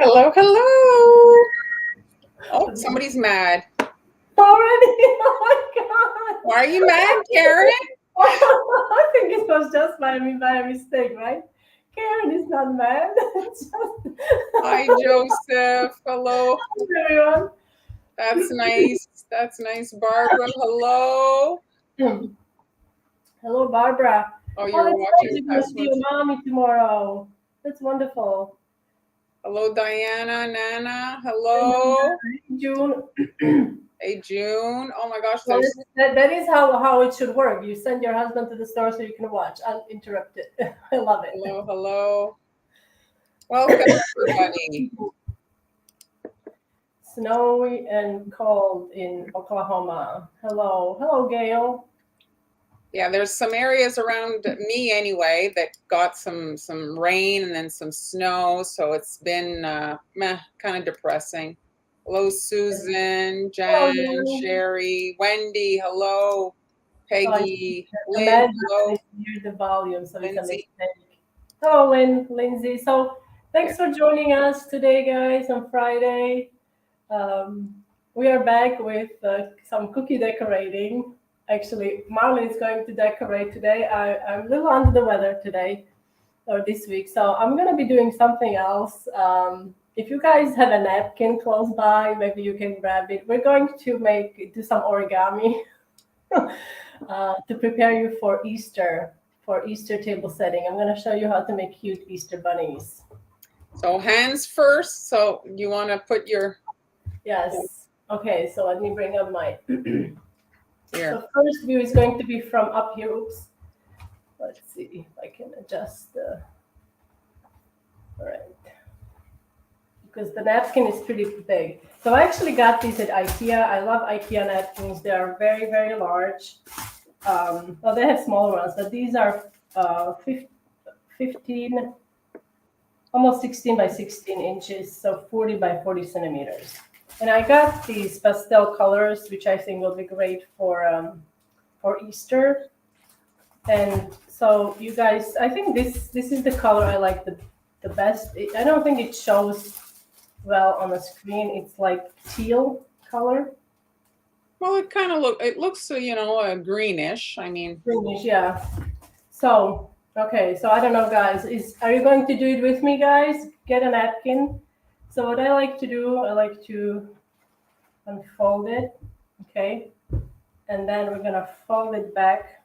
Hello, hello. Oh, somebody's mad. Already? Oh my God. Why are you mad, Karen? I think it was just by mistake, right? Karen is not mad. Hi, Joseph. Hello. Hi, everyone. That's nice. That's nice. Barbara, hello. Hello, Barbara. Oh, you're It's nice watching you're going to see your mommy tomorrow. That's wonderful. Hello, Diana, Nana. Hello. June. Hey, June. Oh my gosh. Well, that is how it should work. You send your husband to the store so you can watch uninterrupted. I love it. Hello, hello. Welcome, everybody. Snowy and cold in Oklahoma. Hello, Gail. Yeah, there's some areas around me anyway that got some rain and then some snow, so it's been kind of depressing. Hello, Susan, Jan, Sherry, Wendy, hello, Peggy, Lynn, hello. Hear the volume, so it's a mistake. Hello, Lindsay. So thanks for joining us today, guys, on Friday. We are back with some cookie decorating. Actually, Marley is going to decorate today. I'm a little under the weather today or this week, so I'm going to be doing something else. If you guys have a napkin close by, maybe you can grab it. We're going to do some origami to prepare you for Easter table setting. I'm going to show you how to make cute Easter bunnies. So hands first. So you want to put your... Yes. Okay, so let me bring up my... Here. So first view is going to be from up here. Oops. Let's see if I can adjust the... All right. Because the napkin is pretty big. So I actually got these at IKEA. I love IKEA napkins. They are very, very large. Well, they have smaller ones, but these are 15, almost 16 by 16 inches, so 40 by 40 centimeters. And I got these pastel colors, which I think will be great for Easter. And so you guys, I think this is the color I like the best. I don't think it shows well on the screen. It's like teal color. Well, it looks greenish. I mean, greenish, yeah. So okay, so I don't know, guys. Are you going to do it with me, guys? Get a napkin. So what I like to do, I like to unfold it, okay, and then we're gonna fold it back,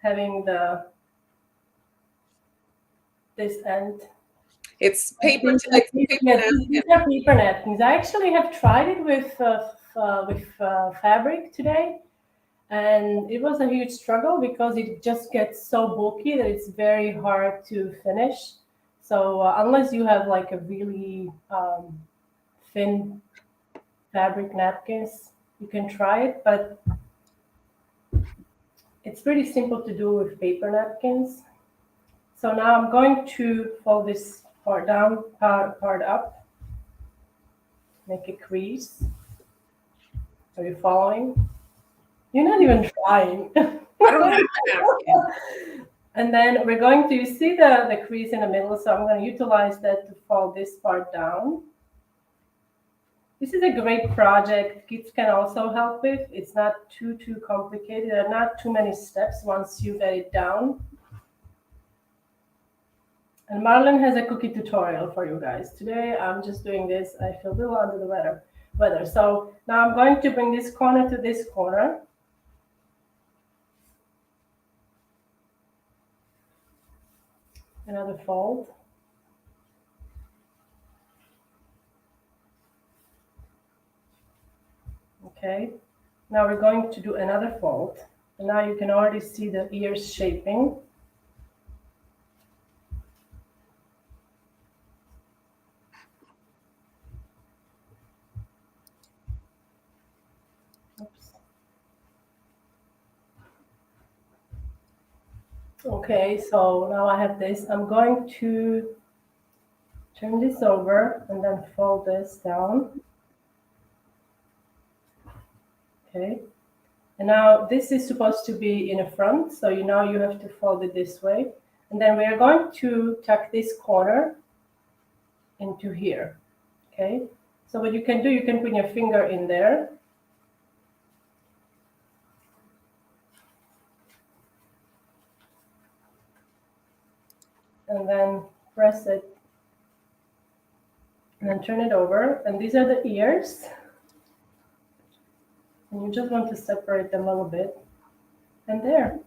having this end. It's paper. These are paper napkins. I actually have tried it with fabric today, and it was a huge struggle because it just gets so bulky that it's very hard to finish. So unless you have like a really thin fabric napkins, you can try it, but it's pretty simple to do with paper napkins. So now I'm going to fold this part down, part up, make a crease. Are you following? You're not even trying. I don't have a napkin. And then we're going to see the crease in the middle, so I'm going to utilize that to fold this part down. This is a great project. Kids can also help with. It's not too complicated. There are not too many steps once you get it down. And Marlon has a cookie tutorial for you guys. Today I'm just doing this. I feel a little under the weather. So now I'm going to bring this corner to this corner. Another fold. Okay, now we're going to do another fold. And now you can already see the ears shaping. Oops. Okay, so now I have this. I'm going to turn this over and then fold this down. Okay, and now this is supposed to be in the front, so you have to fold it this way. And then we are going to tuck this corner into here. Okay, so what you can do, you can put your finger in there. And then press it. And then turn it over. And these are the ears. And you just want to separate them a little bit. And there.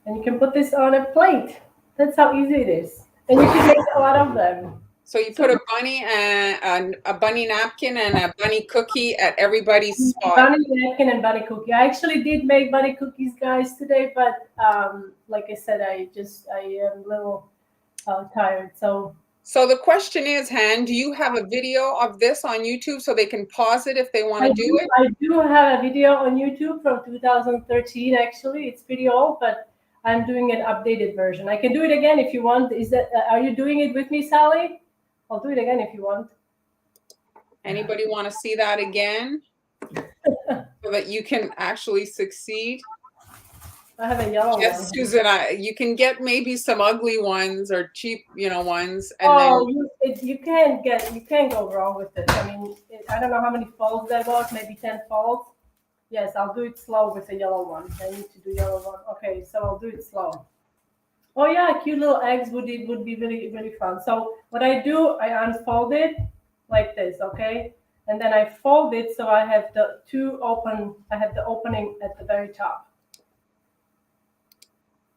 And you can put this on a plate. That's how easy it is. And you can make a lot of them. So you put a bunny and a bunny napkin and a bunny cookie at everybody's spot. Bunny napkin and bunny cookie. I actually did make bunny cookies, guys, today, but like I said, I am a little tired. So the question is, Han, do you have a video of this on YouTube so they can pause it if they want to do it? I do have a video on YouTube from 2013. Actually, it's pretty old, but I'm doing an updated version. I can do it again if you want. Are you doing it with me, Sally? I'll do it again if you want. Anybody want to see that again so that you can actually succeed? I have a yellow Yes, one. Susan, you can get maybe some ugly ones or cheap, ones. And you can't go wrong with it. I mean, I don't know how many folds there was, maybe 10 folds. Yes, I'll do it slow with the yellow one. I need to do yellow one. Okay, so I'll do it slow. Oh yeah, cute little eggs would be really, really fun. So what I do, I unfold it like this, okay? And then I fold it so I have the opening at the very top.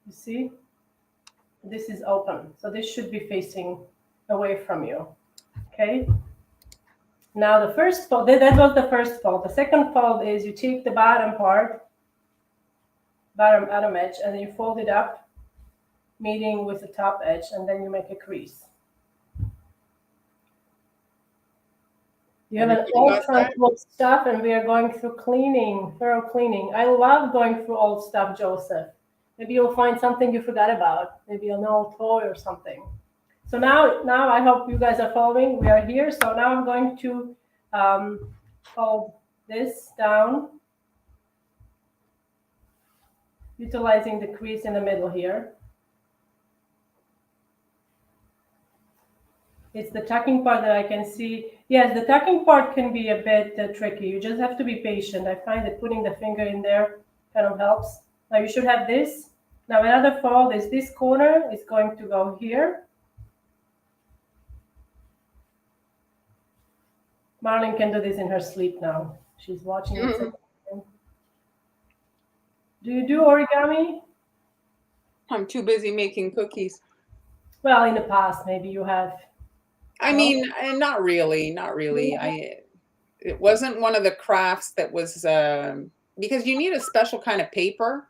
You see? This is open. So this should be facing away from you. Okay? Now the first fold, that was the first fold. The second fold is you take the bottom edge, and then you fold it up, meeting with the top edge, and then you make a crease. You have an old full stuff, and we are going through thorough cleaning. I love going through old stuff, Joseph. Maybe you'll find something you forgot about, maybe an old toy or something. So now I hope you guys are following. We are here. So now I'm going to fold this down, utilizing the crease in the middle here. It's the tucking part that I can see. Yes, the tucking part can be a bit tricky. You just have to be patient. I find that putting the finger in there kind of helps. Now you should have this. Now another fold is this corner is going to go here. Marlene can do this in her sleep now. She's watching it. Do you do origami? I'm too busy making cookies. Well, in the past, maybe you have. I mean, not really. It wasn't one of the crafts that was, because you need a special kind of paper.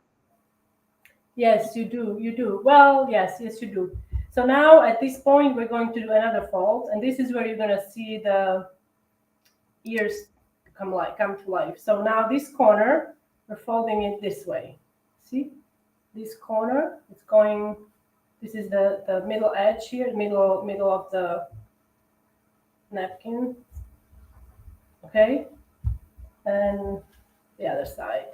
Yes, you do. Well, yes, you do. So now at this point, we're going to do another fold. And this is where you're going to see the ears come to life. So now this corner, we're folding it this way. See? This corner, it's going, this is the middle edge here, middle of the napkin. Okay? And the other side.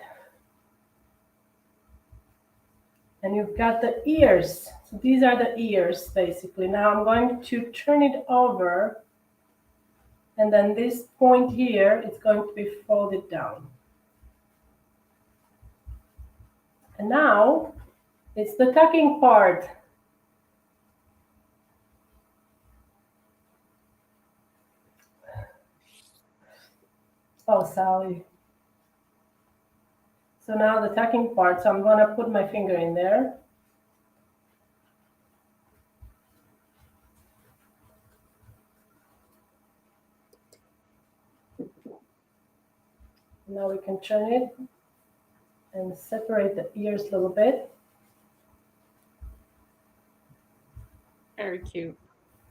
And you've got the ears. So these are the ears, basically. Now I'm going to turn it over. And then this point here is going to be folded down. And now it's the tucking part. Oh, Sally. So now the tucking part. So I'm going to put my finger in there. Now we can turn it and separate the ears a little bit. Very cute.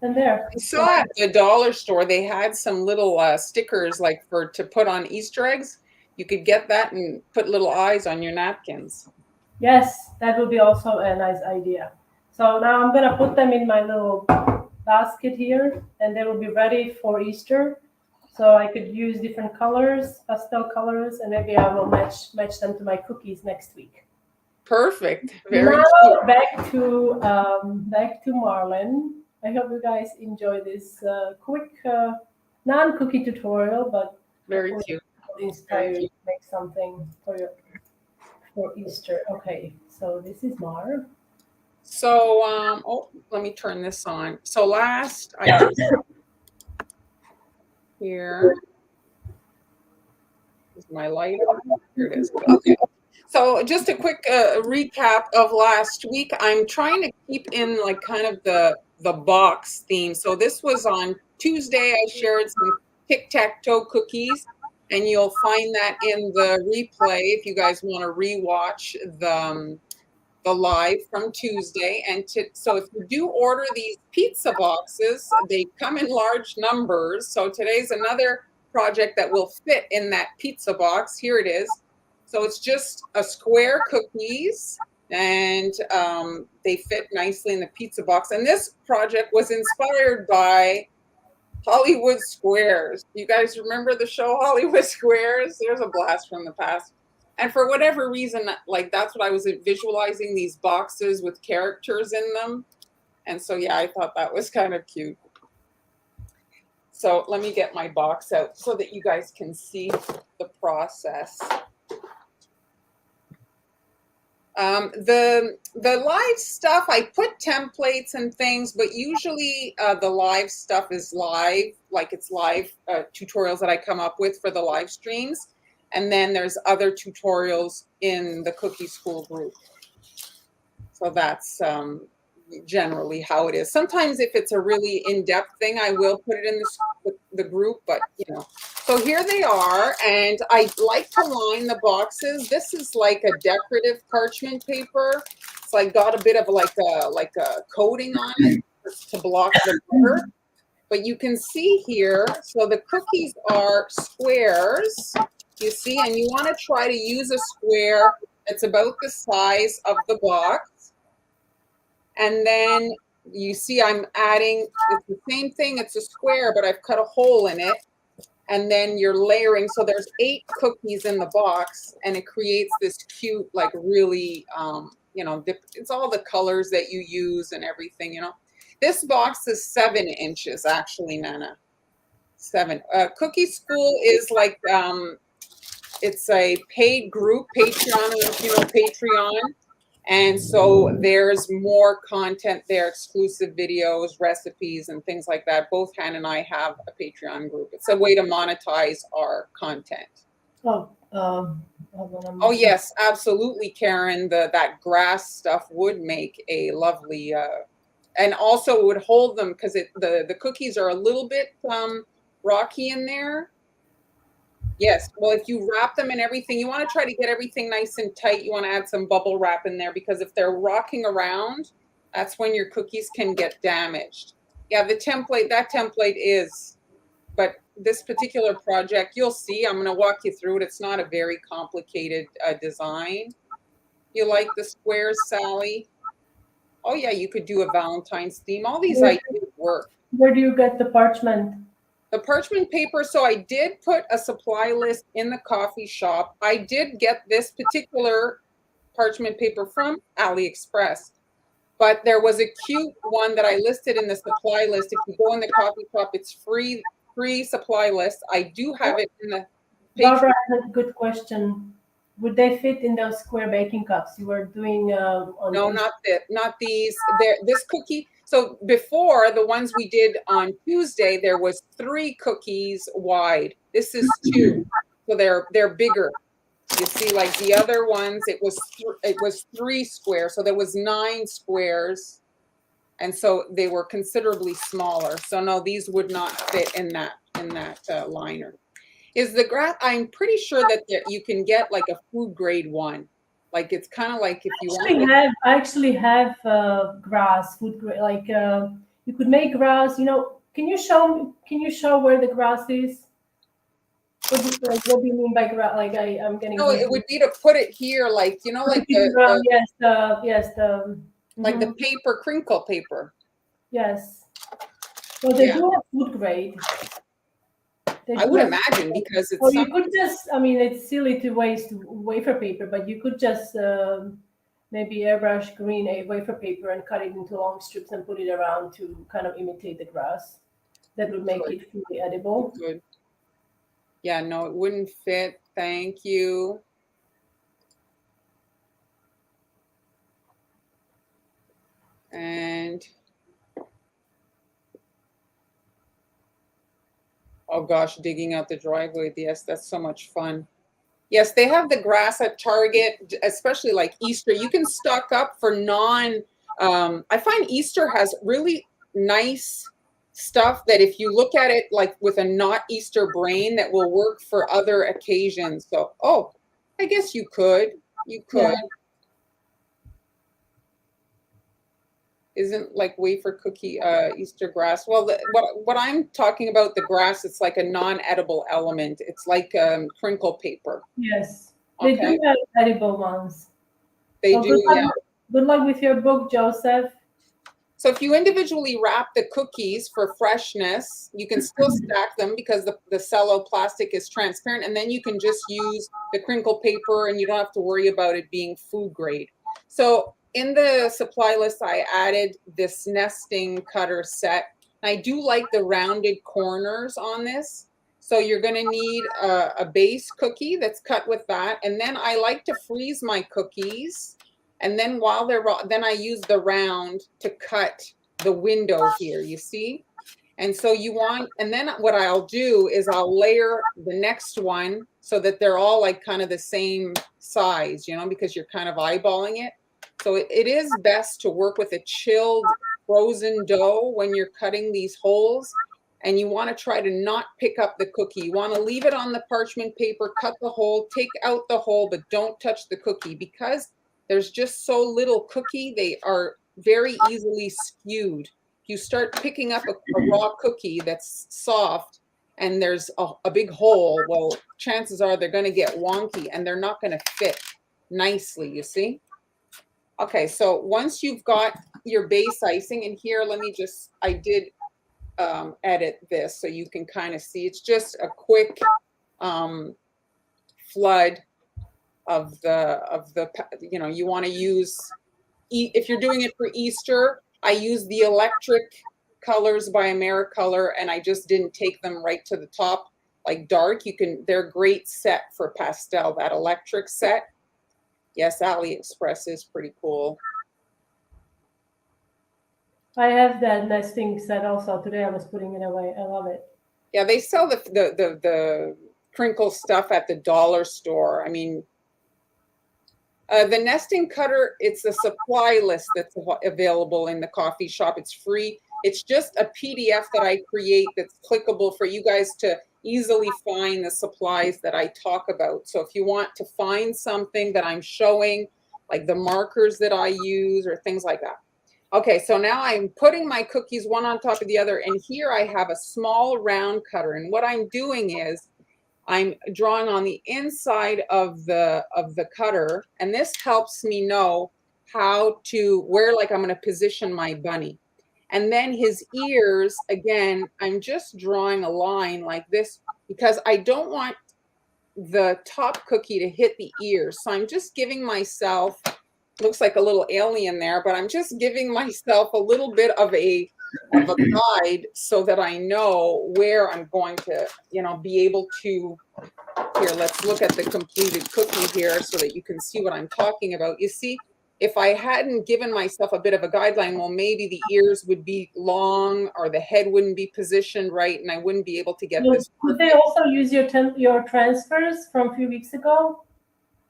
And there. I saw at the dollar store, they had some little stickers like to put on Easter eggs. You could get that and put little eyes on your napkins. Yes, that would be also a nice idea. So now I'm going to put them in my little basket here, and they will be ready for Easter. So I could use different colors, pastel colors, and maybe I will match them to my cookies next week. Perfect. Very now cute. back to Marlene. I hope you guys enjoy this quick non-cookie tutorial, but Very hopefully cute. it'll inspire you to make something for Easter. Okay, so this is Mar. So, let me turn this on. So last, I did here. Is my light on? Here it is. Okay. So just a quick recap of last week. I'm trying to keep in like kind of the box theme. So this was on Tuesday. I shared some tic-tac-toe cookies, and you'll find that in the replay if you guys want to rewatch the live from Tuesday. And so if you do order these pizza boxes, they come in large numbers. So today's another project that will fit in that pizza box. Here it is. So it's just a square cookies, and they fit nicely in the pizza box. And this project was inspired by Hollywood Squares. You guys remember the show Hollywood Squares? There's a blast from the past. And for whatever reason, like that's what I was visualizing, these boxes with characters in them. And so, yeah, I thought that was kind of cute. So let me get my box out so that you guys can see the process. The live stuff, I put templates and things, but usually the live stuff is live, like it's live tutorials that I come up with for the live streams. And then there's other tutorials in the Cookie School group. So that's generally how it is. Sometimes if it's a really in-depth thing, I will put it in the group, but you know. So here they are, and I like to line the boxes. This is like a decorative parchment paper. So I got a bit of like a coating on it to block the butter. But you can see here, so the cookies are squares, you see, and you want to try to use a square that's about the size of the box. And then you see I'm adding, it's the same thing, it's a square, but I've cut a hole in it. And then you're layering, so there's 8 cookies in the box, and it creates this cute, like really, you know, it's all the colors that you use and everything, you know. This box is 7 inches, actually, Nana. 7. Cookie School is like, it's a paid group, Patreon, if you know Patreon. And so there's more content there, exclusive videos, recipes, and things like that. Both Han and I have a Patreon group. It's a way to monetize our content. Oh, yes, absolutely, Karen. That grass stuff would make a lovely, and also it would hold them because the cookies are a little bit rocky in there. Yes, well, if you wrap them and everything, you want to try to get everything nice and tight. You want to add some bubble wrap in there because if they're rocking around, that's when your cookies can get damaged. Yeah, that template is, but this particular project, you'll see, I'm going to walk you through it. It's not a very complicated design. You like the squares, Sally? Oh, yeah, you could do a Valentine's theme. All these ideas work. Where do you get the parchment? The parchment paper, so I did put a supply list in the coffee shop. I did get this particular parchment paper from AliExpress, but there was a cute one that I listed in the supply list. If you go in the coffee shop, it's free supply list. I do have it in the paper. Barbara has a good question. Would they fit in those square baking cups you were doing? No, not these. This cookie. So before, the ones we did on Tuesday, there was 3 cookies wide. This is 2, so they're bigger. You see, like the other ones, it was 3 squares, so there was 9 squares, and so they were considerably smaller. So no, these would not fit in that liner. Is the grass? I'm pretty sure that you can get like a food grade one. Like it's kind of like if you I actually have grass food grade. Like you could make grass. You know, can you show where the grass is? What do you mean by grass? Like I'm getting. No, it would be to put it here, like you know, like like the paper, crinkle paper. Yes. So they do have food grade. I would imagine because it's. Well, you could just. I mean, it's silly to waste wafer paper, but you could just maybe airbrush green a wafer paper and cut it into long strips and put it around to kind of imitate the grass. That would make it fully edible. Good. Yeah, no, it wouldn't fit. Thank you. And oh gosh, digging out the driveway. Yes, that's so much fun. Yes, they have the grass at Target, especially like Easter. You can stock up for I find Easter has really nice stuff that if you look at it like with a not Easter brain, that will work for other occasions. So, oh, I guess you could. You could. Yeah. Isn't like wafer cookie Easter grass. Well, what I'm talking about, the grass, it's like a non-edible element. It's like crinkle paper. Yes, they Okay. do have edible ones. They So do, yeah. Good luck with your book, Joseph. So if you individually wrap the cookies for freshness, you can still stack them because the cello plastic is transparent, and then you can just use the crinkle paper and you don't have to worry about it being food grade. So in the supply list, I added this nesting cutter set. I do like the rounded corners on this. So you're going to need a base cookie that's cut with that. And then I like to freeze my cookies. And then while they're raw, then I use the round to cut the window here, you see? And so and then what I'll do is I'll layer the next one so that they're all like kind of the same size, you know, because you're kind of eyeballing it. So it is best to work with a chilled frozen dough when you're cutting these holes. And you want to try to not pick up the cookie. You want to leave it on the parchment paper, cut the hole, take out the hole, but don't touch the cookie because there's just so little cookie. They are very easily skewed. If you start picking up a raw cookie that's soft and there's a big hole, well, chances are they're going to get wonky and they're not going to fit nicely, you see? Okay, so once you've got your base icing, and here, I did edit this so you can kind of see. It's just a quick flood of the you know, you want to use, if you're doing it for Easter, I use the electric colors by AmeriColor, and I just didn't take them right to the top like dark. They're great set for pastel, that electric set. Yes, AliExpress is pretty cool. I have that nesting set also. Today I was putting it away. I love it. Yeah, they sell the crinkle stuff at the dollar store. I mean, the nesting cutter, it's a supply list that's available in the coffee shop. It's free. It's just a PDF that I create that's clickable for you guys to easily find the supplies that I talk about. So if you want to find something that I'm showing, like the markers that I use or things like that. Okay, so now I'm putting my cookies one on top of the other, and here I have a small round cutter. And what I'm doing is I'm drawing on the inside of the cutter, and this helps me know where like I'm going to position my bunny. And then his ears, again, I'm just drawing a line like this because I don't want the top cookie to hit the ears. So I'm just giving myself, looks like a little alien there, but I'm just giving myself a little bit of a guide so that I know where I'm going to, you know, be able to. Here, let's look at the completed cookie here so that you can see what I'm talking about. You see, if I hadn't given myself a bit of a guideline, well, maybe the ears would be long or the head wouldn't be positioned right, and I wouldn't be able to get this. Could they also use your transfers from a few weeks ago?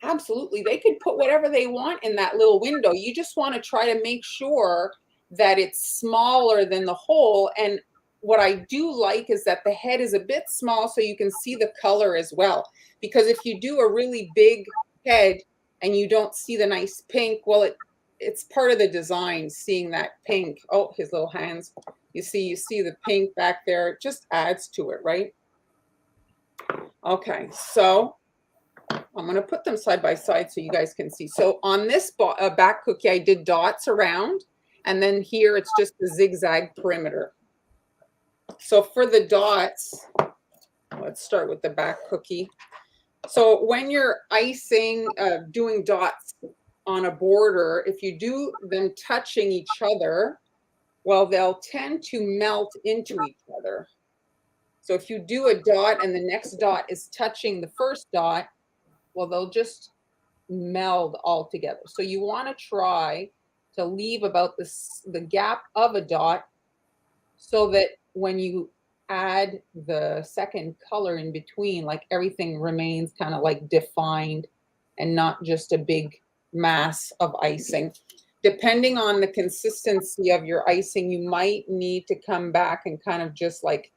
Absolutely. They could put whatever they want in that little window. You just want to try to make sure that it's smaller than the hole. And what I do like is that the head is a bit small so you can see the color as well. Because if you do a really big head and you don't see the nice pink, well, it's part of the design, seeing that pink. Oh, his little hands. You see the pink back there. It just adds to it, right? Okay, so I'm going to put them side by side so you guys can see. So on this back cookie, I did dots around, and then here it's just the zigzag perimeter. So for the dots, let's start with the back cookie. So when you're icing, doing dots, on a border, if you do them touching each other, well, they'll tend to melt into each other. So if you do a dot and the next dot is touching the first dot, well, they'll just meld all together. So you want to try to leave about the gap of a dot so that when you add the second color in between, like everything remains kind of like defined and not just a big mass of icing. Depending on the consistency of your icing, you might need to come back and kind of just like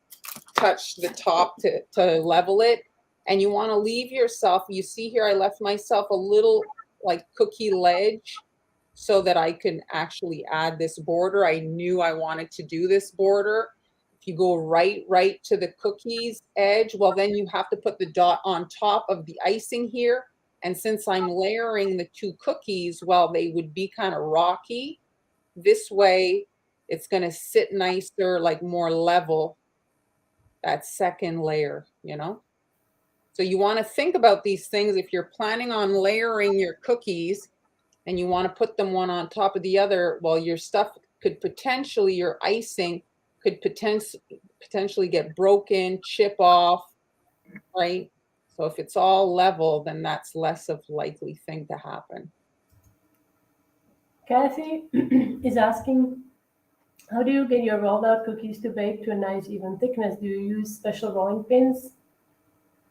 touch the top to level it. And you want to leave yourself, you see here, I left myself a little like cookie ledge so that I can actually add this border. I knew I wanted to do this border. If you go right to the cookies edge, well, then you have to put the dot on top of the icing here. And since I'm layering the two cookies, well, they would be kind of rocky. This way, it's going to sit nicer, like more level, that second layer, you know? So you want to think about these things if you're planning on layering your cookies and you want to put them one on top of the other. Well, your stuff could potentially, your icing could potentially get broken, chip off, right? So if it's all level, then that's less of likely thing to happen. Kathy is asking, how do you get your rolled out cookies to bake to a nice even thickness? Do you use special rolling pins?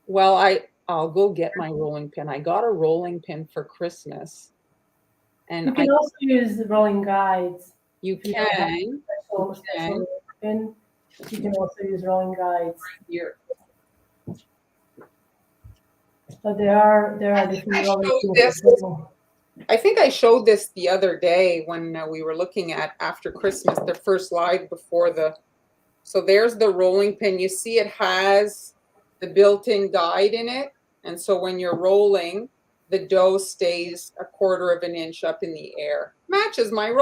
Well, I'll go get my rolling pin. I got a rolling pin for Christmas. And you can also use rolling guides. You If you don't have can. special pin, you can also use rolling guides. Here. But there are different rolling pins. I think I showed this the other day when we were looking at after Christmas, the first live before the. So there's the rolling pin. You see it has the built-in guide in it. And so when you're rolling, the dough stays 1/4 of an inch up in the air. Matches my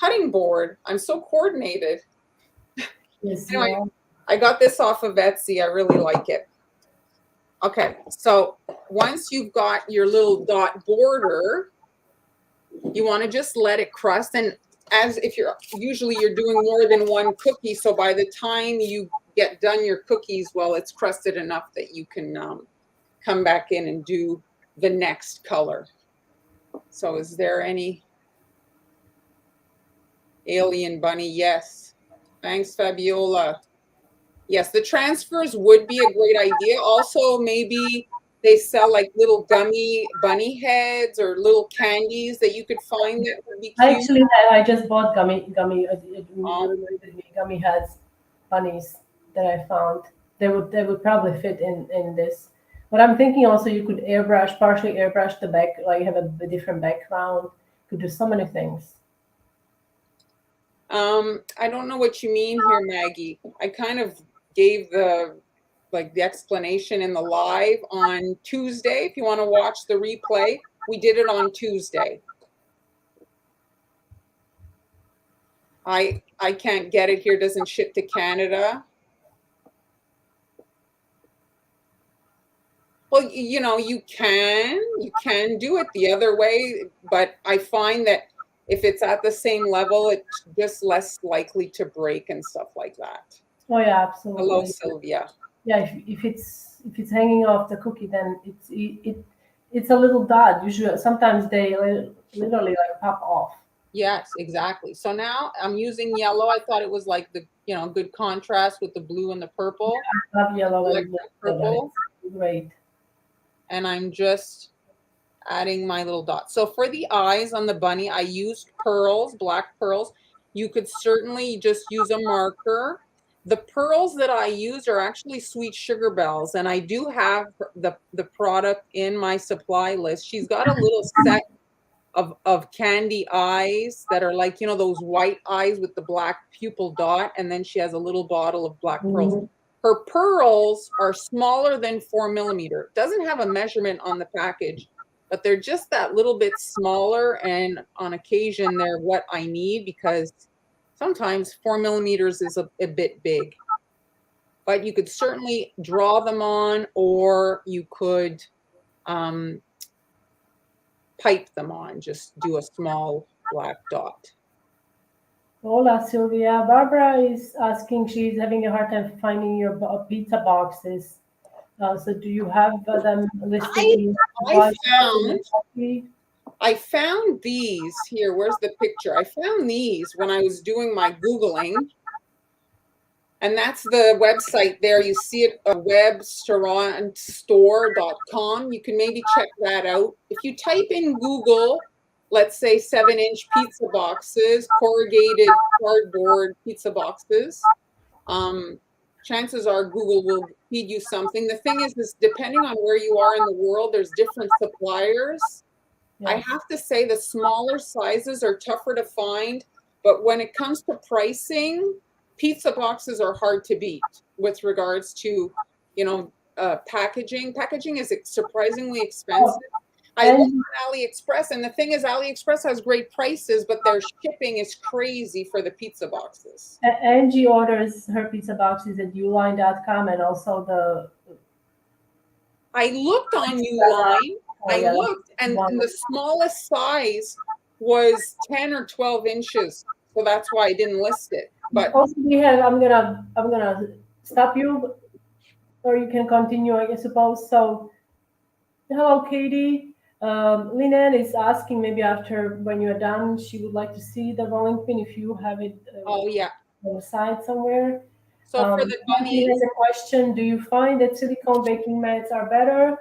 cutting board. I'm so coordinated. Yes, Anyway, I got this off of Etsy. I really like it. Okay, so once you've got your little dot border, you want to just let it crust. And as if you're doing more than one cookie, so by the time you get done your cookies, well, it's crusted enough that you can come back in and do the next color. So is there any alien bunny? Yes. Thanks, Fabiola. Yes, the transfers would be a great idea. Also, maybe they sell like little gummy bunny heads or little candies that you could find that would be cute. I just bought gummy heads, bunnies that I found. They would probably fit in this. But I'm thinking also you could partially airbrush the back, like have a different background. Could do so many things. I don't know what you mean here, Maggie. I kind of gave the explanation in the live on Tuesday. If you want to watch the replay, we did it on Tuesday. I can't get it here. Doesn't ship to Canada. Well, you know, you can do it the other way, but I find that if it's at the same level, it's just less likely to break and stuff like that. Oh yeah, absolutely. Hello, Sylvia. Yeah, if it's hanging off the cookie, then it's a little dot. Usually, sometimes they literally like pop off. Yes, exactly. So now I'm using yellow. I thought it was like the good contrast with the blue and the purple. Yeah, I love yellow and purple. Great. And I'm just adding my little dots. So for the eyes on the bunny, I used pearls, black pearls. You could certainly just use a marker. The pearls that I use are actually Sweet Sugar Bells, and I do have the product in my supply list. She's got a little set of candy eyes that are like, those white eyes with the black pupil dot, and then she has a little bottle of black pearls. Mm-hmm. Her pearls are smaller than 4 millimeter. Doesn't have a measurement on the package, but they're just that little bit smaller, and on occasion they're what I need because sometimes 4 millimeters is a bit big. But you could certainly draw them on, or you could pipe them on. Just do a small black dot. Hola, Sylvia. Barbara is asking, she's having a hard time finding your pizza boxes. So do you have them listed in I found these here. Where's the picture? I found these when I was doing my Googling. And that's the website there. You see it, webstaurantstore.com. You can maybe check that out. If you type in Google, let's say 7-inch pizza boxes, corrugated cardboard pizza boxes, chances are Google will feed you something. The thing is depending on where you are in the world, there's different suppliers. Yes. I have to say the smaller sizes are tougher to find, but when it comes to pricing, pizza boxes are hard to beat with regards to, packaging. Packaging is surprisingly expensive. I looked on AliExpress, and the thing is, AliExpress has great prices, but their shipping is crazy for the pizza boxes. Angie orders her pizza boxes at uline.com, and also I looked on Uline. And the smallest size was 10 or 12 inches, so that's why I didn't list it. But also we have, I'm gonna stop you, or you can continue, I suppose. So, hello, Katie. Lynette is asking, maybe after when you're done, she would like to see the rolling pin if you have it. On the side somewhere. So for the bunnies, has a question: do you find that silicone baking mats are better?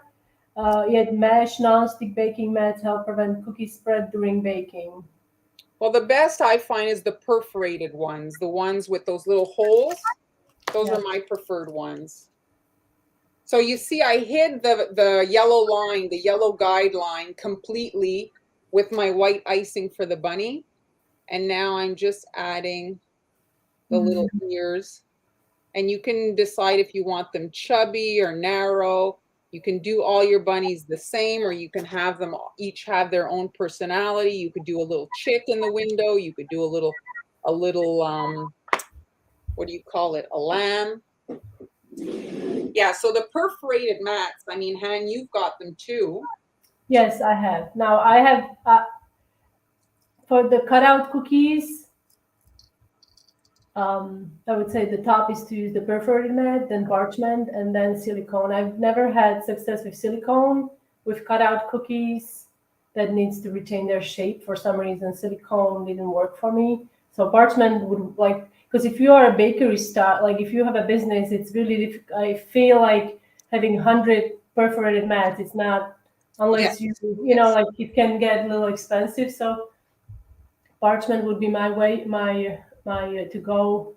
Yet mesh non-stick baking mats help prevent cookie spread during baking. Well, the best I find is the perforated ones, the ones with those little holes. Those are my preferred ones. So you see, I hid the yellow line, the yellow guideline completely with my white icing for the bunny. And now I'm just adding the little ears. And you can decide if you want them chubby or narrow. You can do all your bunnies the same, or you can have them each have their own personality. You could do a little chit in the window. You could do a little, what do you call it? A lamb. Yeah, so the perforated mats, I mean, Han, you've got them too. Yes, I have. Now I have, for the cutout cookies, I would say the top is to use the perforated mat, then parchment, and then silicone. I've never had success with silicone. With cutout cookies that needs to retain their shape. For some reason, silicone didn't work for me. So parchment would because if you are a bakery style, like if you have a business, it's really difficult. I feel like having 100 perforated mats, it's not, unless you know, like it can get a little expensive. So parchment would be my way, my to go.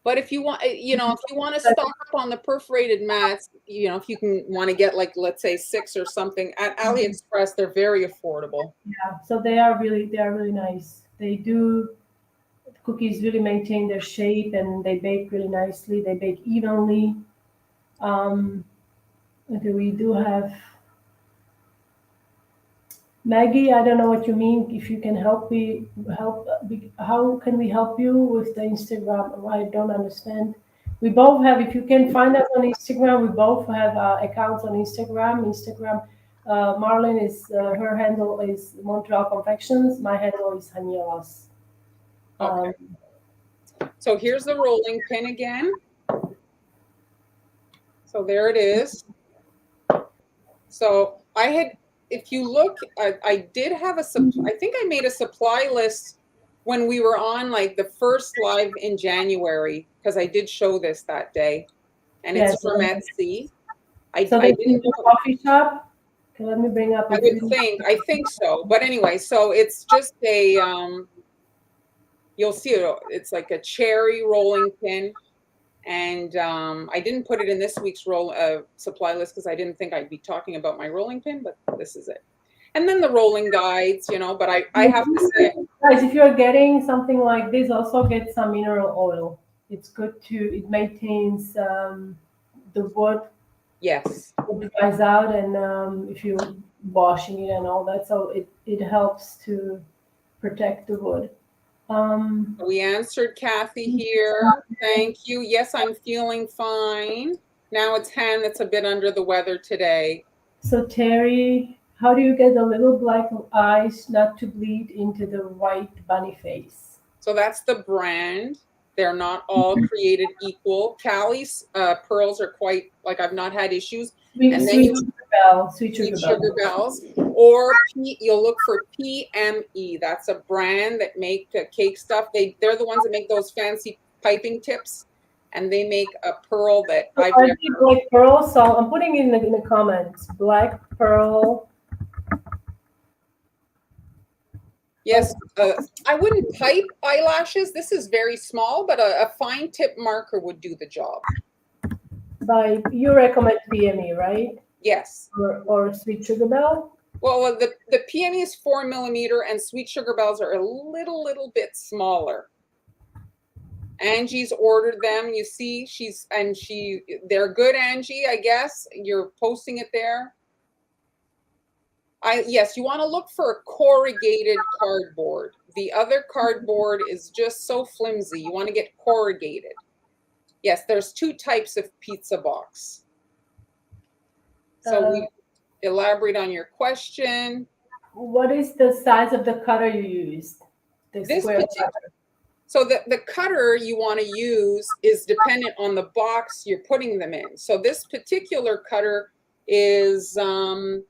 But if you want, if you want to stock up on the perforated mats, if you want to get like, let's say 6 or something at AliExpress, they're very affordable. Yeah, so they are really nice. They do, cookies really maintain their shape, and they bake really nicely. They bake evenly. We do have Maggie. I don't know what you mean. If you can help me, how can we help you with the Instagram? I don't understand. We both have, if you can find us on Instagram, we both have accounts on Instagram. Marlene is, her handle is Montreal Confections. My handle is Haniela's. Okay. So here's the rolling pin again. So there it is. So if you look, I did have I think I made a supply list when we were on like the first live in January, because I did show this that day, and it's from Etsy. So they didn't do a coffee shop? Okay, let me bring up. I think so. But anyway, so it's just a, you'll see it's like a cherry rolling pin. And I didn't put it in this week's supply list because I didn't think I'd be talking about my rolling pin, but this is it. And then the rolling guides, but I have to say, guys, if you're getting something like this, also get some mineral oil. It's good it maintains the wood. Yes. It dries out, and if you're washing it and all that, so it helps to protect the wood. We answered Kathy here. Thank you. Yes, I'm feeling fine. Now it's Han that's a bit under the weather today. So Terry, how do you get the little black eyes not to bleed into the white bunny face? So that's the brand. They're not all created equal. Callie's pearls are quite, like, I've not had issues. Sweet, And then sweet you sugar bell, sweet Sweet sugar bell. Sugar Bells, or you'll look for PME. That's a brand that make cake stuff. They're the ones that make those fancy piping tips, and they make a pearl that So I've are never. they black pearl? So I'm putting in the comments black pearl. Yes, I wouldn't pipe eyelashes. This is very small, but a fine tip marker would do the job. By you recommend PME, right? Yes. Or sweet sugar bell. Well, the PME is 4mm, and Sweet Sugar Bells are a little bit smaller. Angie's ordered them. You see, they're good, Angie, I guess. You're posting it there. Yes, you want to look for a corrugated cardboard. The other cardboard is just so flimsy. You want to get corrugated. Yes, there's 2 types of pizza box. So we elaborate on your question. What is the size of the cutter you used? The square cutter. So the cutter you want to use is dependent on the box you're putting them in. So this particular cutter is so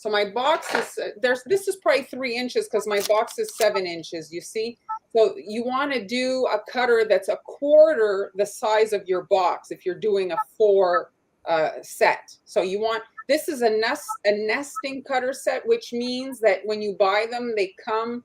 my box is this is probably 3 inches because my box is 7 inches, you see. So you want to do a cutter that's a quarter the size of your box if you're doing a 4 set. So you want, this is a nesting cutter set, which means that when you buy them, they come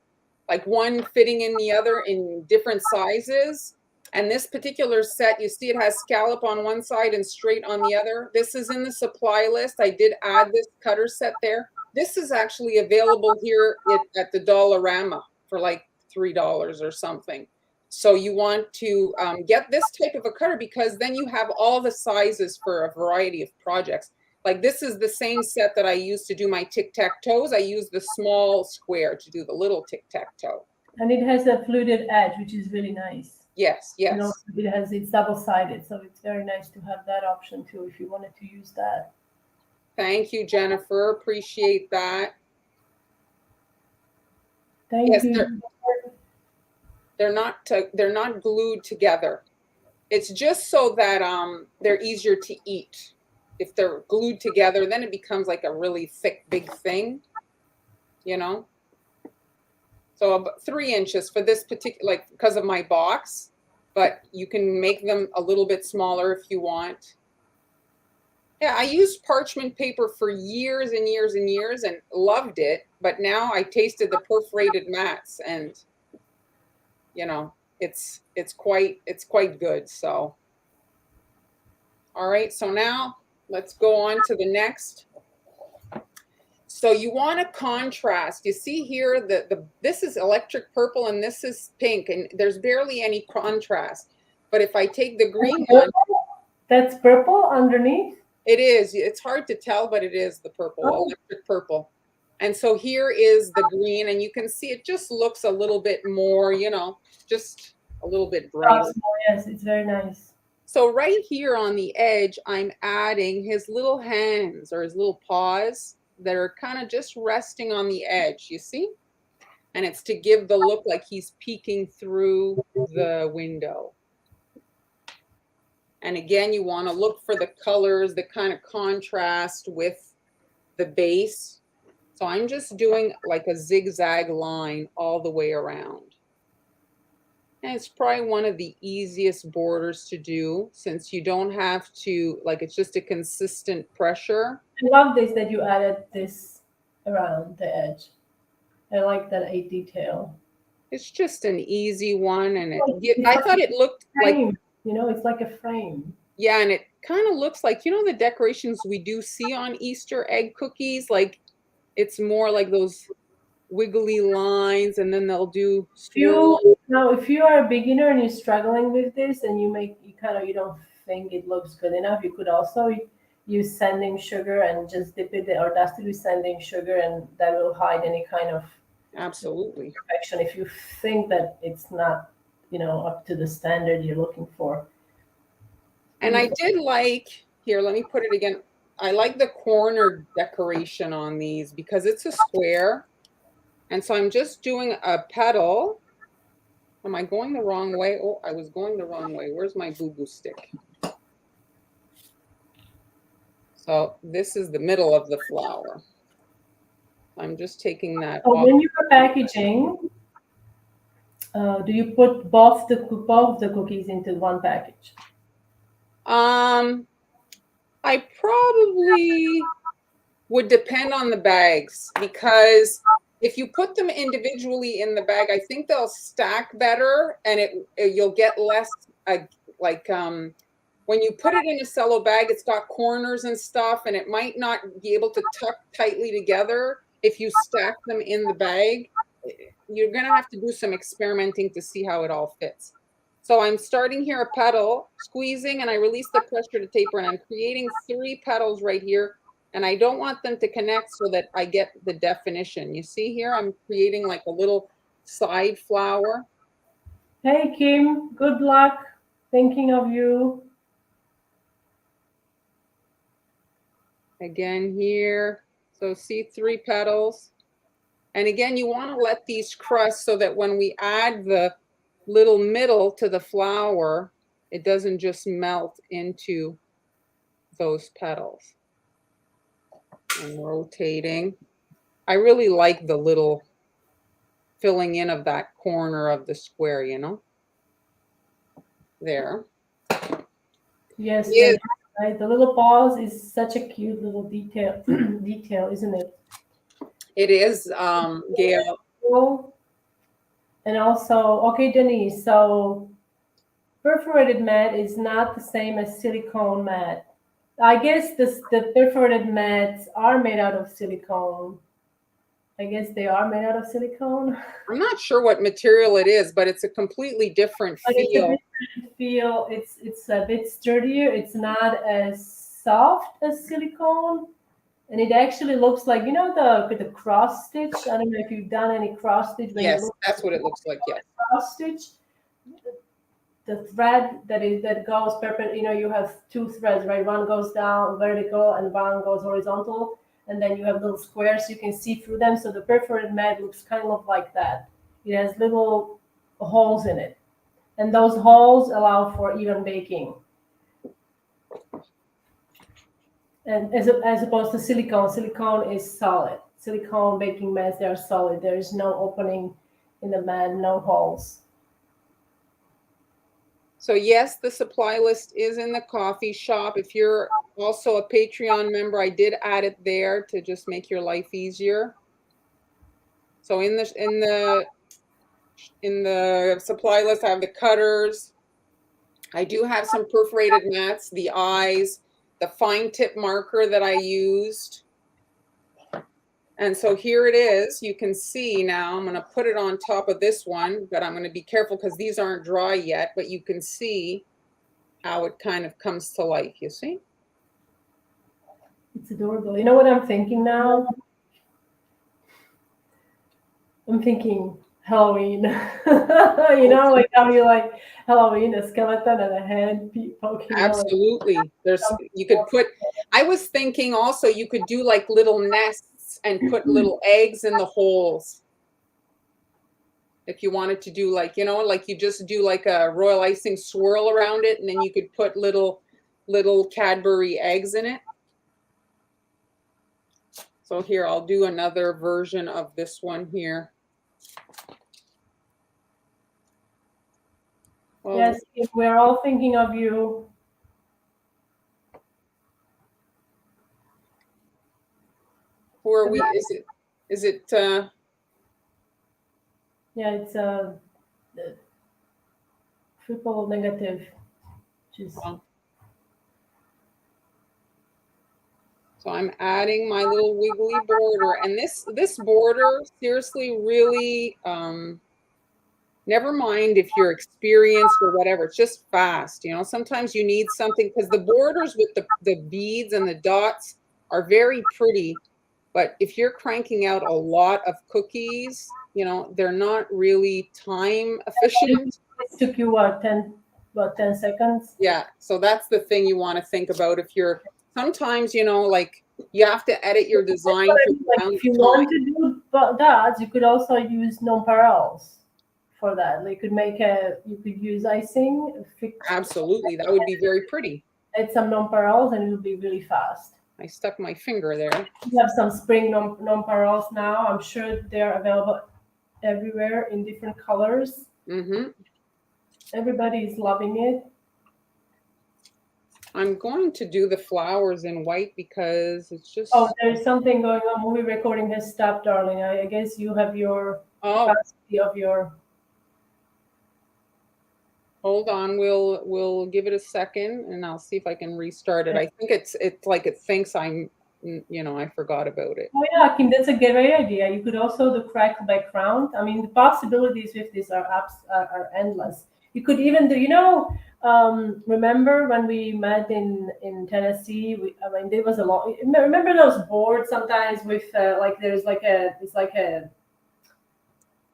like one fitting in the other in different sizes. And this particular set, you see it has scallop on one side and straight on the other. This is in the supply list. I did add this cutter set there. This is actually available here at the Dollarama for like $3 or something. So you want to get this type of a cutter because then you have all the sizes for a variety of projects. Like this is the same set that I use to do my tic-tac-toes. I use the small square to do the little tic-tac-toe. And it has a fluted edge, which is really nice. Yes, yes. You know, it's double-sided, so it's very nice to have that option too if you wanted to use that. Thank you, Jennifer. Appreciate that. Thank you. They're not glued together. It's just so that they're easier to eat. If they're glued together, then it becomes like a really thick, big thing, you know? So about 3 inches for this particular, like because of my box, but you can make them a little bit smaller if you want. Yeah, I used parchment paper for years and years and years and loved it, but now I tasted the perforated mats and, you know, it's quite good. So, all right, so now let's go on to the next. So you want to contrast. You see here this is electric purple and this is pink, and there's barely any contrast. But if I take the green one, that's purple underneath. It is. It's hard to tell, but it is the purple, electric purple. And so here is the green, and you can see it just looks a little bit more, you know, just a little bit brighter. Yes, it's very nice. So right here on the edge, I'm adding his little hands or his little paws that are kind of just resting on the edge, you see? And it's to give the look like he's peeking through the window. And again, you want to look for the colors that kind of contrast with the base. So I'm just doing like a zigzag line all the way around. And it's probably one of the easiest borders to do since you don't have to, like, it's just a consistent pressure. I love this that you added this around the edge. I like that 8 detail. It's just an easy one. And I thought it looked like, you know, it's like a frame. Yeah, and it kind of looks like, you know, the decorations we do see on Easter egg cookies, like it's more like those wiggly lines, and then they'll do Now if you are a beginner and you're struggling with this and you don't think it looks good enough, you could also use sanding sugar and just dip it or dust it with sanding sugar, and that will hide any kind of imperfection if you think that it's not, you know, up to the standard you're looking for. And I did like, here, let me put it again. I like the corner decoration on these because it's a square. And so I'm just doing a petal. Am I going the wrong way? Oh, I was going the wrong way. Where's my boo-boo stick? So this is the middle of the flower. I'm just taking that off. When you are packaging, do you put both the cookies into one package? I probably would depend on the bags, because if you put them individually in the bag, I think they'll stack better, and you'll get less when you put it in a cello bag, it's got corners and stuff, and it might not be able to tuck tightly together. If you stack them in the bag, you're going to have to do some experimenting to see how it all fits. So I'm starting here a petal, squeezing, and I release the pressure to taper, and I'm creating 3 petals right here. And I don't want them to connect so that I get the definition. You see here, I'm creating like a little side flower. Hey, Kim, good luck. Thinking of you. Again here. So see 3 petals. And again, you want to let these crust so that when we add the little middle to the flower, it doesn't just melt into those petals. I'm rotating. I really like the little filling in of that corner of the square, you know? There. Yes, yes. Right. The little paws is such a cute little detail, isn't it? It is, Gail. And also, okay, Denise, so perforated mat is not the same as silicone mat. I guess the perforated mats are made out of silicone. I guess they are made out of silicone. I'm not sure what material it is, but it's a completely different feel. It's a different feel. It's a bit sturdier. It's not as soft as silicone. And it actually looks like, you know, the cross stitch. I don't know if you've done any cross stitch. Yes, that's what it looks like. Yes. Cross stitch. The thread that goes perpendicular. You know, you have 2 threads, right? One goes down vertical and one goes horizontal, and then you have little squares. You can see through them. So the perforated mat looks kind of like that. It has little holes in it, and those holes allow for even baking. And as opposed to silicone is solid. Silicone baking mats, they are solid. There is no opening in the mat, no holes. So yes, the supply list is in the coffee shop. If you're also a Patreon member, I did add it there to just make your life easier. So in the supply list, I have the cutters. I do have some perforated mats, the eyes, the fine tip marker that I used. And so here it is. You can see now, I'm going to put it on top of this one, but I'm going to be careful because these aren't dry yet, but you can see how it kind of comes to life, you see? It's adorable. You know what I'm thinking now? I'm thinking Halloween. You know, like how you like Halloween, a skeleton and a hand poking. Absolutely. You could put, I was thinking also you could do like little nests and put little eggs in the holes. If you wanted to do like, you know, like you just do like a royal icing swirl around it, and then you could put little Cadbury eggs in it. So here, I'll do another version of this one here. Well, yes, we're all thinking of you. Who are we? Is it yeah, it's a triple negative. So I'm adding my little wiggly border, and this border, seriously, really, never mind if you're experienced or whatever, it's just fast. You know, sometimes you need something, because the borders with the beads and the dots are very pretty, but if you're cranking out a lot of cookies, you know, they're not really time efficient. It took you what, 10 seconds? Yeah, so that's the thing you want to think about if you're sometimes, you know, like you have to edit your design But for I mean, the like, amount if you of time. want to do that, you could also use nonpareils for that. Like, you could use icing, Absolutely. That would be very pretty. add some nonpareils, and it would be really fast. I stuck my finger there. We have some spring nonpareils now. I'm sure they're available everywhere in different colors. Mm-hmm. Everybody is loving it. I'm going to do the flowers in white because it's just. Oh, there's something going on. Movie recording has stopped, darling. I guess you have your Oh, capacity of your. hold on. We'll give it a second, and I'll see if I can restart it. I think it's like it thinks I'm, you know, I forgot about it. Oh yeah, Kim, that's a great idea. You could also do cracked background. I mean, the possibilities with this are endless. You could even do, remember when we met in Tennessee? I mean, there was a lot. Remember those boards sometimes with like there's like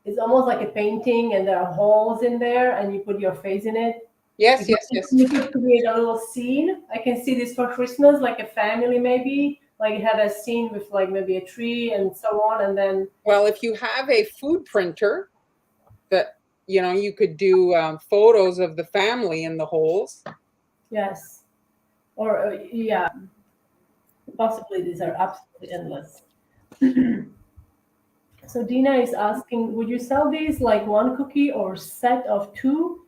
it's almost like a painting, and there are holes in there, and you put your face in it. Yes, yes, yes. You could create a little scene. I can see this for Christmas, like a family maybe, like have a scene with like maybe a tree and so on, and then. Well, if you have a food printer, that you know, you could do photos of the family in the holes. Yes, or yeah, possibilities are absolutely endless. So Dina is asking, would you sell these like one cookie or set of two?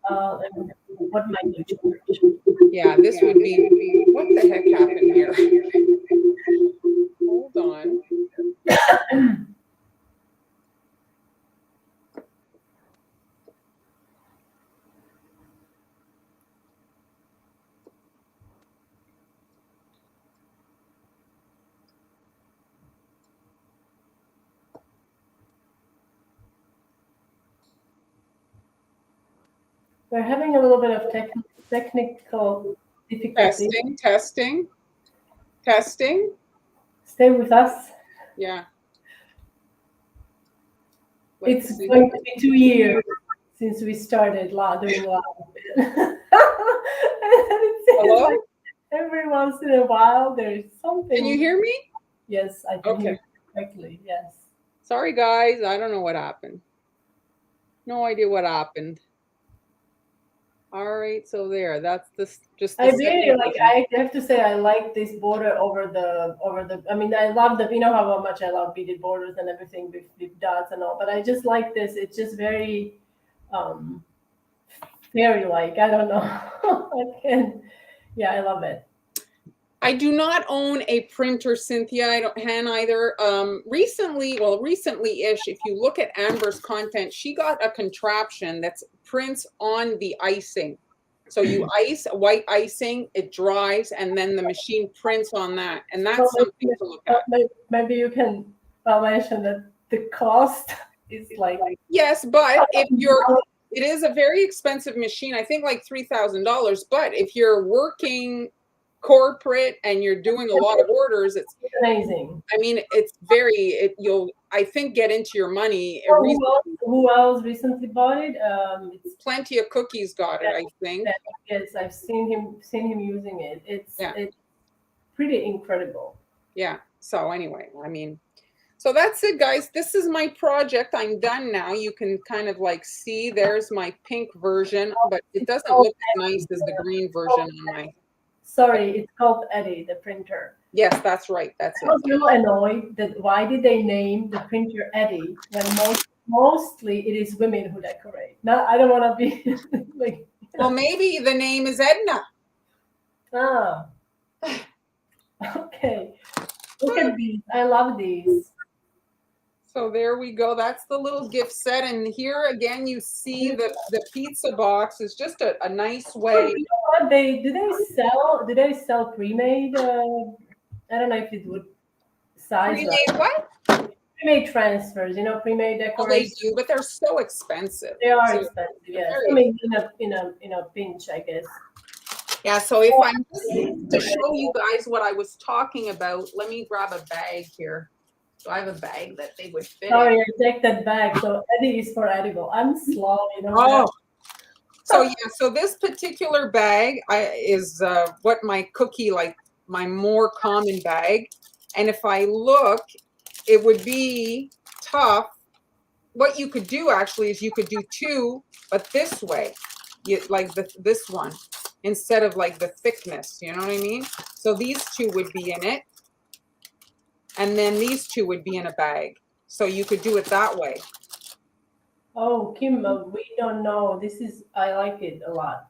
And what might you charge? Yeah, this would be. What the heck happened here? Hold on. We're having a little bit of technical difficulty. Testing. Stay with us. Yeah. It's going to be 2 years since we started doing live. It seems Hello? like every once in a while there's something. Can you hear me? Yes, I can hear you correctly. Yes. Sorry, guys. I don't know what happened. No idea what happened. All right, so there. That's just. I really like. I have to say, I like this border over the. I mean, I love the. You know how much I love beaded borders and everything with dots and all. But I just like this. It's just very, fairy-like. I don't know. Yeah, I love it. I do not own a printer, Cynthia. I don't, Han either. Recently-ish, if you look at Amber's content, she got a contraption that prints on the icing. So you ice, white icing, it dries, and then the machine prints on that. And that's something to look at. Maybe you can mention that the cost is like. Yes, but if it is a very expensive machine. I think like $3,000. But if you're working corporate and you're doing a lot of orders, it's amazing. I mean, it's you'll, I think, get into your money. Who else recently bought it? It's Plenty of Cookies got it, I think. Yes, I've seen him using it. It's pretty incredible. Yeah. So anyway, I mean, so that's it, guys. This is my project. I'm done now. You can kind of like see there's my pink version, but it doesn't look as nice as the green version on my. Sorry, it's called Eddie, the printer. Yes, that's right. That's it. I was a little annoyed that why did they name the printer Eddie when mostly it is women who decorate. No, I don't want to be like. Well, maybe the name is Edna. Ah. Okay. Look at these. I love these. So there we go. That's the little gift set. And here again, you see the pizza box is just a nice way. You know what? Do they sell pre-made? I don't know if it would size. Pre-made what? Pre-made transfers. You know, pre-made decorations. They do, but they're so expensive. They are expensive. Yes. I mean, in a pinch, I guess. Yeah. So if I'm to show you guys what I was talking about, let me grab a bag here. So I have a bag that they would fit. Sorry, I take that bag. So Eddie is for edible. I'm slow, you know. Oh. So yeah, so this particular bag is what my cookie, like my more common bag. And if I look, it would be tough. What you could do actually is you could do two, but this way, like this one, instead of like the thickness, you know what I mean? So these two would be in it, and then these two would be in a bag. So you could do it that way. Oh, Kim, we don't know. I like it a lot.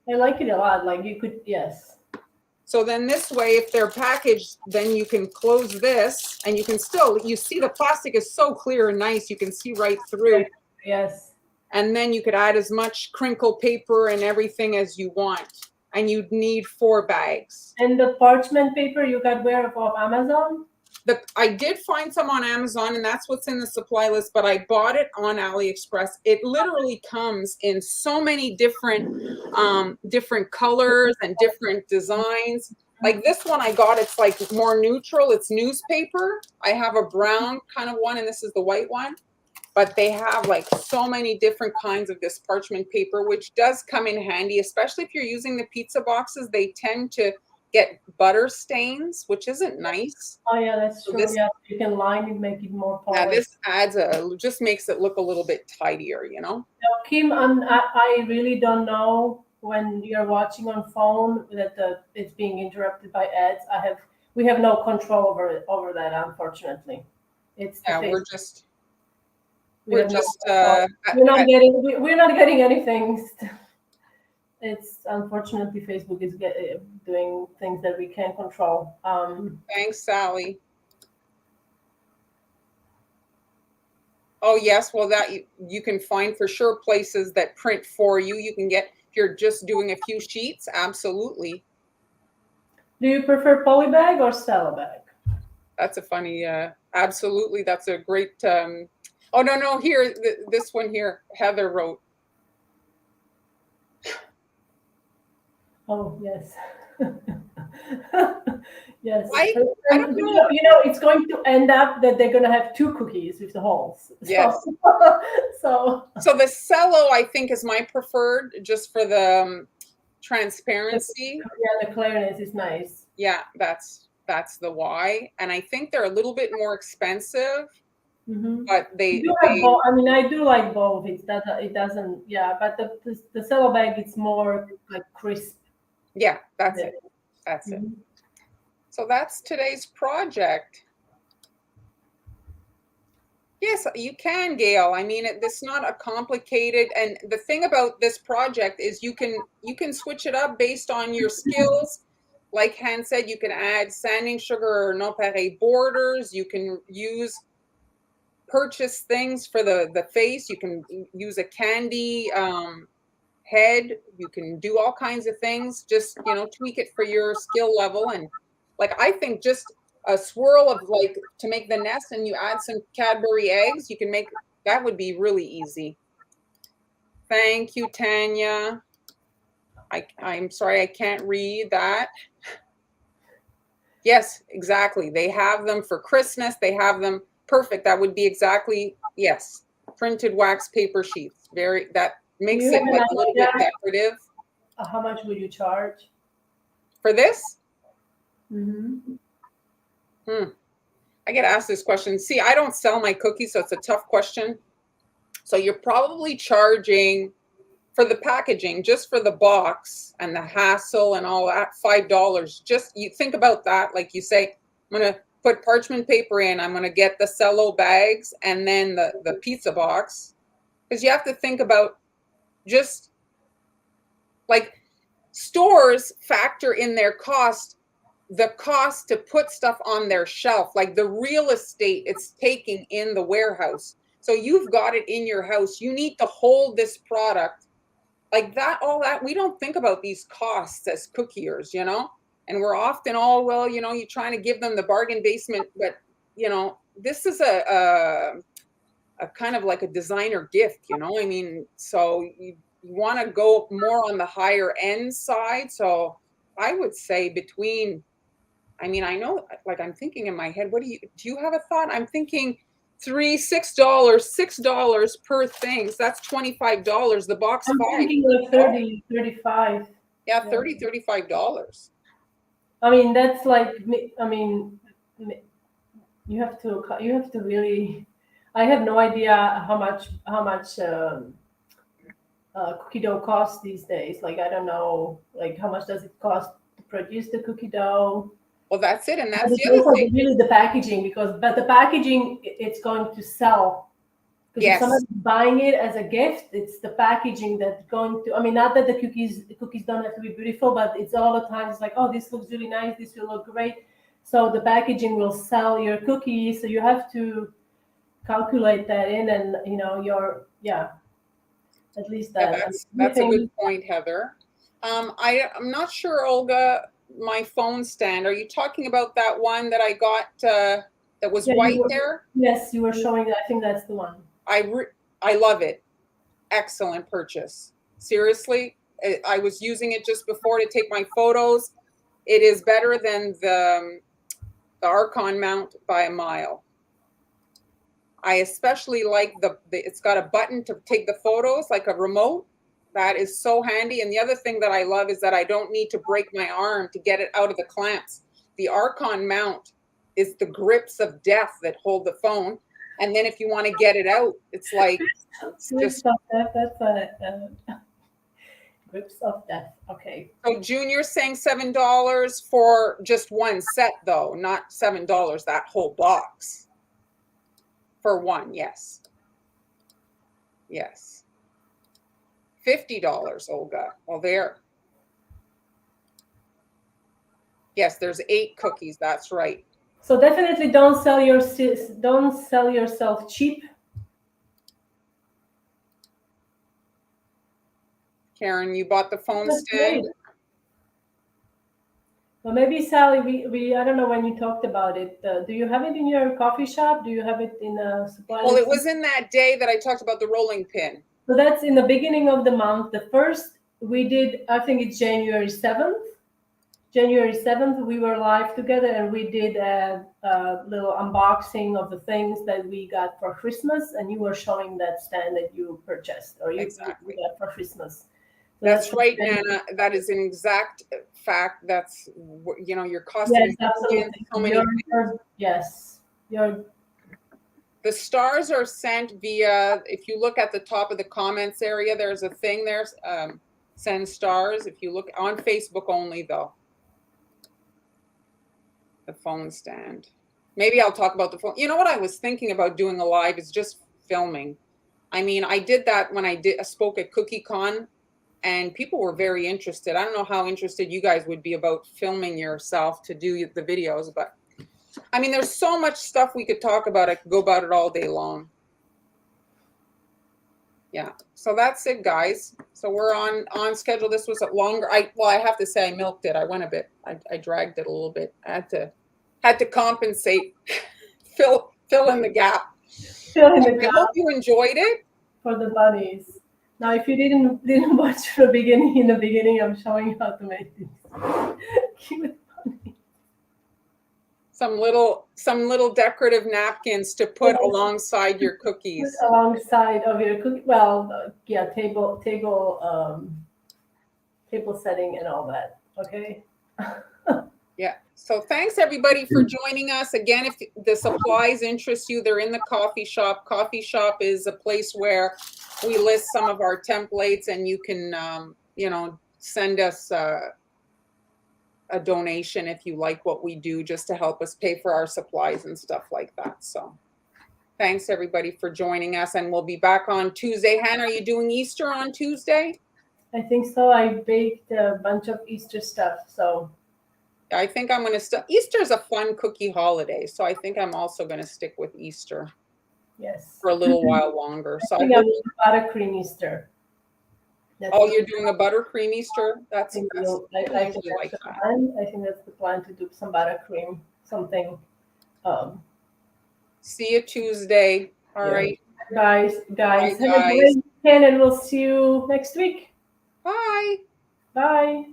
I like it a lot. Like you could, yes. So then this way, if they're packaged, then you can close this and you can still, you see the plastic is so clear and nice, you can see right through. Yes. And then you could add as much crinkle paper and everything as you want. And you'd need 4 bags. And the parchment paper you got where off Amazon? I did find some on Amazon, and that's what's in the supply list, but I bought it on AliExpress. It literally comes in so many different colors and different designs. Like this one I got, it's like more neutral. It's newspaper. I have a brown kind of one, and this is the white one. But they have like so many different kinds of this parchment paper, which does come in handy, especially if you're using the pizza boxes. They tend to get butter stains, which isn't nice. Oh yeah, that's true. Yeah, you can line it, make it more polished. Yeah, this just makes it look a little bit tidier, you know. Now, Kim, I really don't know when you're watching on phone that it's being interrupted by ads. We have no control over that, unfortunately. It's we're not getting anything. It's unfortunately Facebook is doing things that we can't control. Thanks, Sally. Oh yes, well that you can find for sure places that print for you. You can get, if you're just doing a few sheets, absolutely. Do you prefer poly bag or cello bag? That's a funny. Absolutely, that's a great. Oh no, here this one here, Heather wrote. Oh yes. Yes. I don't know. You know, it's going to end up that they're going to have 2 cookies with the holes. Yes. So the cello, I think, is my preferred, just for the transparency. Yeah, the clearness is nice. Yeah, that's the why. And I think they're a little bit more expensive. Mm-hmm. But they both. I mean, I do like both. It doesn't. Yeah, but the cello bag, it's more like crisp. Yeah, that's it. That's mm-hmm. it. So that's today's project. Yes, you can, Gail. I mean, it's not a complicated. And the thing about this project is you can switch it up based on your skills. Like Han said, you can add sanding sugar or nopare borders. You can purchase things for the face. You can use a candy head. You can do all kinds of things. Just tweak it for your skill level. And like I think just a swirl of like to make the nest, and you add some Cadbury eggs. You can make that would be really easy. Thank you, Tanya. I'm sorry I can't read that. Yes, exactly. They have them for Christmas. They have them. Perfect. That would be exactly, yes. Printed wax paper sheets. That makes it like a little bit decorative. How much would you charge for this? Mm-hmm. I get asked this question. See, I don't sell my cookies, so it's a tough question. So you're probably charging for the packaging, just for the box and the hassle and all that, $5. Just you think about that. Like you say, I'm going to put parchment paper in, I'm going to get the cello bags and then the pizza box. Because you have to think about just like stores factor in their cost, the cost to put stuff on their shelf, like the real estate it's taking in the warehouse. So you've got it in your house. You need to hold this product like that, all that. We don't think about these costs as cookiers, and we're often all, well, you're trying to give them the bargain basement, but this is a kind of like a designer gift, I mean, so you want to go more on the higher end side. So I would say I know, like I'm thinking in my head, do you have a thought? I'm thinking $6 per thing. So that's $25. The box I'm thinking like 30, 35. Yeah, $35. I mean, that's like, I mean, you have to really. I have no idea how much cookie dough costs these days. Like, I don't know, like how much does it cost to produce the cookie dough? Well, that's it, and But that's it's the other also thing. really the packaging, but the packaging, it's going to sell. Because if Yes. somebody's buying it as a gift, it's the packaging that's going to. I mean, not that the cookies don't have to be beautiful, but it's all the time. It's like, oh, this looks really nice. This will look great. So the packaging will sell your cookies. So you have to calculate that in, and at least Yeah, that. that's a good point, Heather. I'm not sure, Olga. My phone stand. Are you talking about that one that I got that was white there? Yes, you were showing that. I think that's the one. I love it. Excellent purchase. Seriously, I was using it just before to take my photos. It is better than the Archon mount by a mile. I especially like it's got a button to take the photos, like a remote. That is so handy. And the other thing that I love is that I don't need to break my arm to get it out of the clamps. The Archon mount is the grips of death that hold the phone. And then if you want to get it out, it's like it's just. That's a grips of death. Okay. So June, you're saying $7 for just one set, though, not $7 that whole box. For one, yes. Yes. $50, Olga. Well, there. Yes, there's 8 cookies. That's right. So definitely don't sell yourself cheap. Karen, you bought the phone That's stand? great. Well, maybe Sally, we I don't know when you talked about it. Do you have it in your coffee shop? Do you have it in a supply? Well, it was in that day that I talked about the rolling pin. So that's in the beginning of the month. The first we did, I think it's January 7th. January 7th, we were live together and we did a little unboxing of the things that we got for Christmas. And you were showing that stand that you purchased or you got for Christmas. So that's right, Nana. That is an exact fact. That's, you're costing. Yes, absolutely. Yes. The stars are sent via, if you look at the top of the comments area, there's a thing there, send stars. If you look on Facebook only, though. The phone stand. Maybe I'll talk about the phone. You know what I was thinking about doing a live is just filming. I mean, I did that when I spoke at CookieCon, and people were very interested. I don't know how interested you guys would be about filming yourself to do the videos, but I mean, there's so much stuff we could talk about. I could go about it all day long. Yeah, so that's it, guys. So we're on schedule. This was a longer. I have to say I milked it. I went a bit. I dragged it a little bit. I had to compensate, fill in the gap. I hope you enjoyed it. For the bunnies. Now, if you didn't watch the beginning, in the beginning, I'm showing you how to make this cute bunny. Some little decorative napkins to put alongside your cookies. Alongside of your cookie, well, yeah, table setting and all that. Okay. Yeah. So thanks everybody for joining us. Again, if the supplies interest you, they're in the coffee shop. Coffee shop is a place where we list some of our templates, and you can, send us a donation if you like what we do, just to help us pay for our supplies and stuff like that. So thanks everybody for joining us, and we'll be back on Tuesday. Hannah, are you doing Easter on Tuesday? I think so. I baked a bunch of Easter stuff, so. I think I'm going to Easter is a fun cookie holiday, so I think I'm also going to stick with Easter. Yes. For a little while longer. So I think I'm doing buttercream Easter. You're doing a buttercream Easter? I think that's the plan, to do some buttercream, something. See you Tuesday. All right. Guys. Have a great weekend, and we'll see you next week. Bye. Bye.